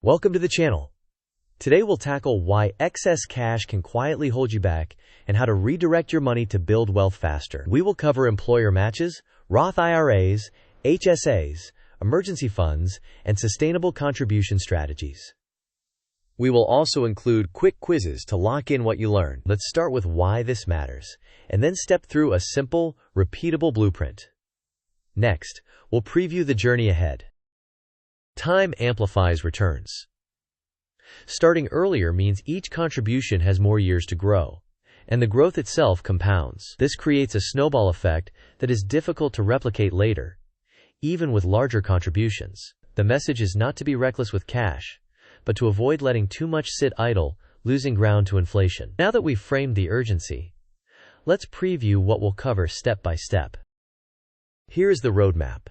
Welcome to the channel. Today we'll tackle why excess cash can quietly hold you back and how to redirect your money to build wealth faster. We will cover employer matches, Roth IRAs, HSAs, emergency funds, and sustainable contribution strategies. We will also include quick quizzes to lock in what you learn. Let's start with why this matters, and then step through a simple, repeatable blueprint. Next, we'll preview the journey ahead. Time amplifies returns. Starting earlier means each contribution has more years to grow, and the growth itself compounds. This creates a snowball effect that is difficult to replicate later, even with larger contributions. The message is not to be reckless with cash, but to avoid letting too much sit idle, losing ground to inflation. Now that we've framed the urgency, let's preview what we'll cover step by step. Here's the roadmap.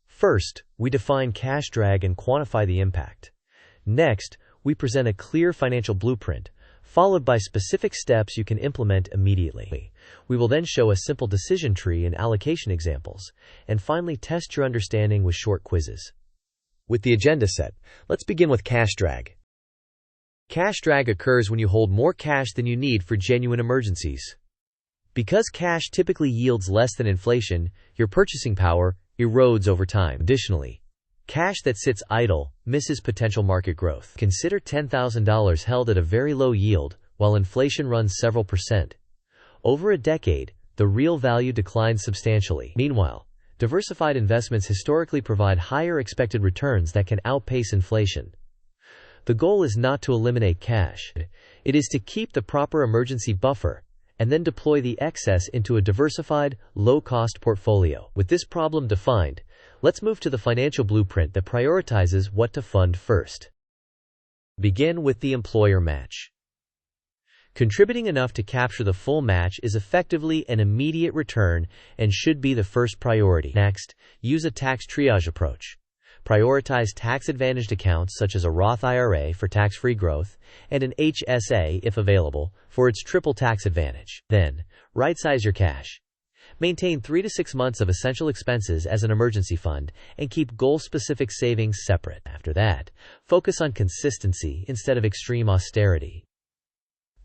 First, we define cash drag and quantify the impact. Next, we present a clear financial blueprint, followed by specific steps you can implement immediately. We will then show a simple decision tree and allocation examples, and finally test your understanding with short quizzes. With the agenda set, let's begin with cash drag. Cash drag occurs when you hold more cash than you need for genuine emergencies. Because cash typically yields less than inflation, your purchasing power erodes over time. Additionally, cash that sits idle misses potential market growth. Consider $10,000 held at a very low yield while inflation runs several percent. Over a decade, the real value declines substantially. Meanwhile, diversified investments historically provide higher expected returns that can outpace inflation. The goal is not to eliminate cash. It is to keep the proper emergency buffer and then deploy the excess into a diversified, low-cost portfolio. With this problem defined, let's move to the financial blueprint that prioritizes what to fund first. Begin with the employer match. Contributing enough to capture the full match is effectively an immediate return and should be the first priority. Next, use a tax triage approach. Prioritize tax-advantaged accounts such as a Roth IRA for tax-free growth and an HSA, if available, for its triple tax advantage. Then, right-size your cash. Maintain 3 to 6 months of essential expenses as an emergency fund and keep goal-specific savings separate. After that, focus on consistency instead of extreme austerity.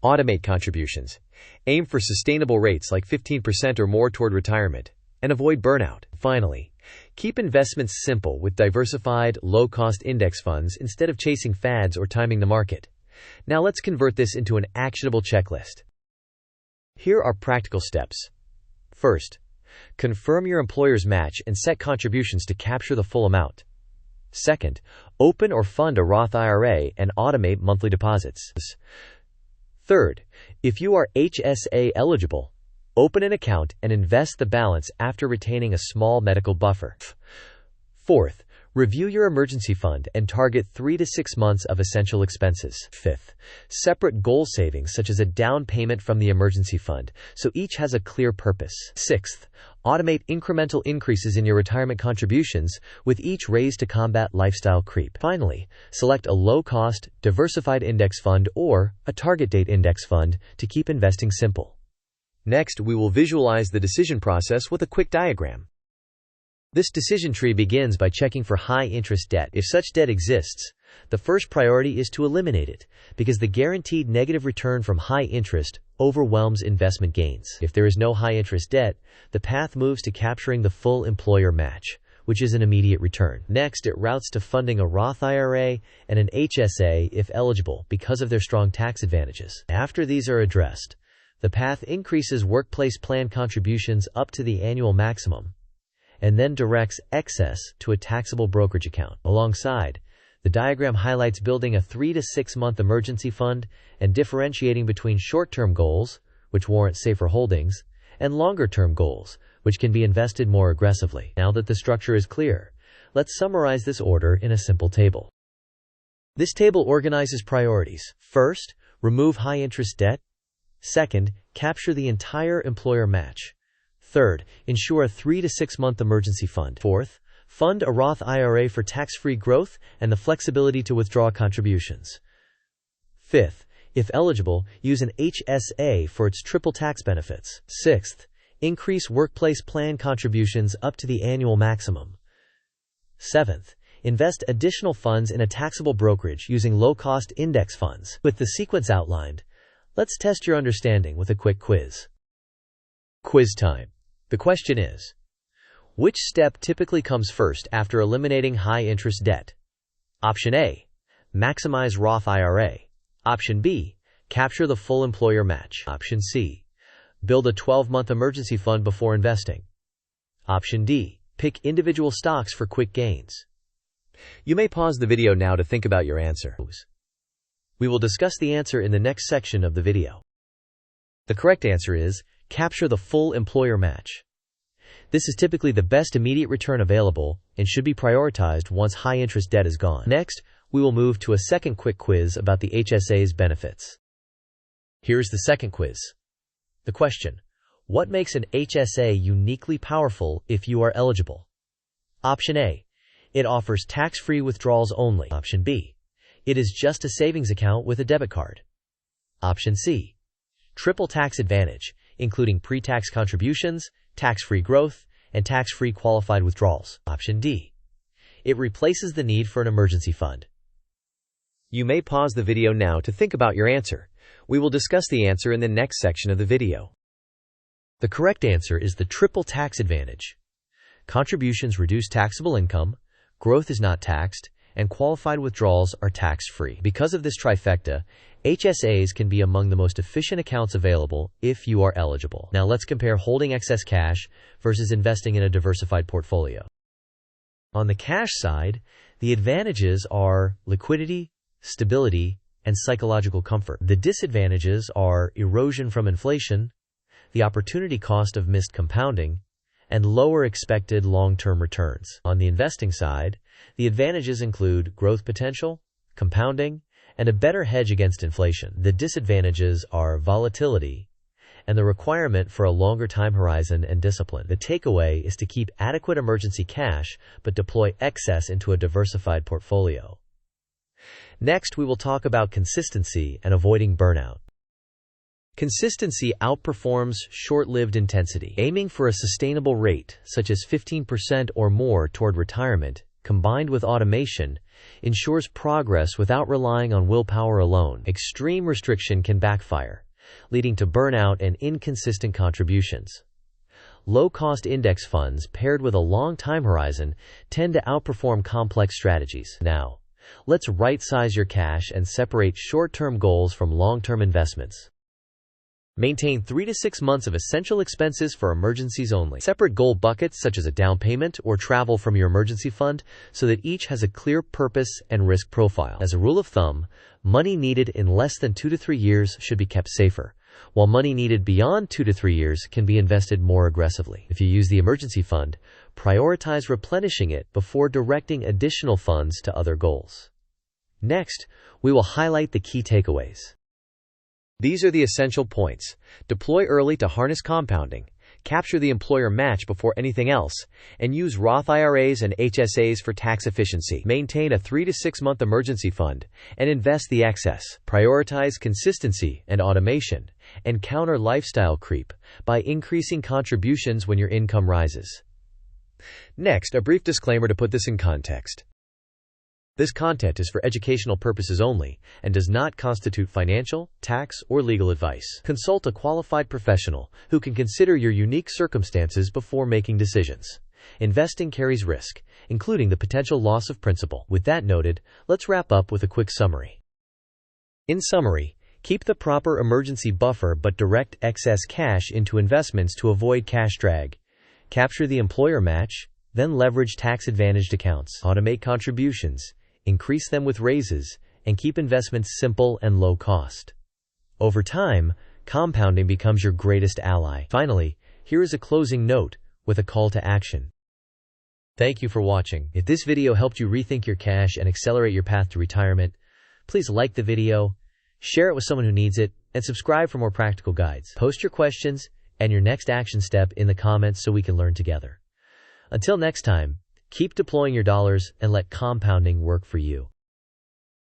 Automate contributions. Aim for sustainable rates like 15% or more toward retirement, and avoid burnout. Finally, keep investments simple with diversified, low-cost index funds instead of chasing fads or timing the market. Now let's convert this into an actionable checklist. Here are practical steps. First, confirm your employer's match and set contributions to capture the full amount. Second, open or fund a Roth IRA and automate monthly deposits. Third, if you are HSA eligible, open an account and invest the balance after retaining a small medical buffer. Fourth, review your emergency fund and target 3 to 6 months of essential expenses. Fifth, separate goal savings such as a down payment from the emergency fund, so each has a clear purpose. Sixth, automate incremental increases in your retirement contributions, with each raised to combat lifestyle creep. Finally, select a low-cost, diversified index fund or a target date index fund to keep investing simple. Next, we will visualize the decision process with a quick diagram. This decision tree begins by checking for high-interest debt. If such debt exists, the first priority is to eliminate it, because the guaranteed negative return from high interest overwhelms investment gains. If there is no high-interest debt, the path moves to capturing the full employer match, which is an immediate return. Next, it routes to funding a Roth IRA and an HSA if eligible because of their strong tax advantages. After these are addressed, the path increases workplace plan contributions up to the annual maximum, and then directs excess to a taxable brokerage account. Alongside, the diagram highlights building a 3 to 6 month emergency fund and differentiating between short-term goals, which warrant safer holdings, and longer-term goals, which can be invested more aggressively. Now that the structure is clear, let's summarize this order in a simple table. This table organizes priorities. First, remove high-interest debt. Second, capture the entire employer match. Third, ensure a 3 to 6 month emergency fund. Fourth, fund a Roth IRA for tax-free growth and the flexibility to withdraw contributions. Fifth, if eligible, use an HSA for its triple tax benefits. Sixth, increase workplace plan contributions up to the annual maximum. Seventh, Invest additional funds in a taxable brokerage using low-cost index funds. With the sequence outlined, let's test your understanding with a quick quiz. Quiz time. The question is, which step typically comes first after eliminating high-interest debt? Option A, maximize Roth IRA. Option B, capture the full employer match. Option C, build a 12-month emergency fund before investing. Option D, pick individual stocks for quick gains. You may pause the video now to think about your answer. We will discuss the answer in the next section of the video. The correct answer is, capture the full employer match. This is typically the best immediate return available and should be prioritized once high-interest debt is gone. Next, we will move to a second quick quiz about the HSA's benefits. Here's the second quiz. The question, what makes an HSA uniquely powerful if you are eligible? Option A, it offers tax-free withdrawals only. Option B, it is just a savings account with a debit card. Option C, triple tax advantage, including pre-tax contributions, tax-free growth, and tax-free qualified withdrawals. Option D, it replaces the need for an emergency fund. You may pause the video now to think about your answer. We will discuss the answer in the next section of the video. The correct answer is the triple tax advantage. Contributions reduce taxable income, growth is not taxed, and qualified withdrawals are tax-free. Because of this trifecta, HSAs can be among the most efficient accounts available if you are eligible. Now let's compare holding excess cash versus investing in a diversified portfolio. On the cash side, the advantages are liquidity, stability, and psychological comfort. The disadvantages are erosion from inflation, the opportunity cost of missed compounding, and lower expected long-term returns. On the investing side, the advantages include growth potential, compounding, and a better hedge against inflation. The disadvantages are volatility and the requirement for a longer time horizon and discipline. The takeaway is to keep adequate emergency cash but deploy excess into a diversified portfolio. Next, we will talk about consistency and avoiding burnout. Consistency outperforms short-lived intensity. Aiming for a sustainable rate, such as 15% or more toward retirement, combined with automation, ensures progress without relying on willpower alone. Extreme restriction can backfire, leading to burnout and inconsistent contributions. Low-cost index funds paired with a long time horizon tend to outperform complex strategies. Now, let's right-size your cash and separate short-term goals from long-term investments. Maintain 3 to 6 months of essential expenses for emergencies only. Separate goal buckets such as a down payment or travel from your emergency fund so that each has a clear purpose and risk profile. As a rule of thumb, money needed in less than 2 to 3 years should be kept safer, while money needed beyond 2 to 3 years can be invested more aggressively. If you use the emergency fund, prioritize replenishing it before directing additional funds to other goals. Next, we will highlight the key takeaways. These are the essential points. Deploy early to harness compounding, capture the employer match before anything else, and use Roth IRAs and HSAs for tax efficiency. Maintain a 3 to 6 month emergency fund and invest the excess. Prioritize consistency and automation, and counter lifestyle creep by increasing contributions when your income rises. Next, a brief disclaimer to put this in context. This content is for educational purposes only and does not constitute financial, tax, or legal advice. Consult a qualified professional who can consider your unique circumstances before making decisions. Investing carries risk, including the potential loss of principal. With that noted, let's wrap up with a quick summary. In summary, keep the proper emergency buffer but direct excess cash into investments to avoid cash drag. Capture the employer match, then leverage tax-advantaged accounts. Automate contributions, increase them with raises, and keep investments simple and low cost. Over time, compounding becomes your greatest ally. Finally, here is a closing note with a call to action. Thank you for watching. If this video helped you rethink your cash and accelerate your path to retirement, please like the video, share it with someone who needs it, and subscribe for more practical guides. Post your questions and your next action step in the comments so we can learn together. Until next time, keep deploying your dollars and let compounding work for you.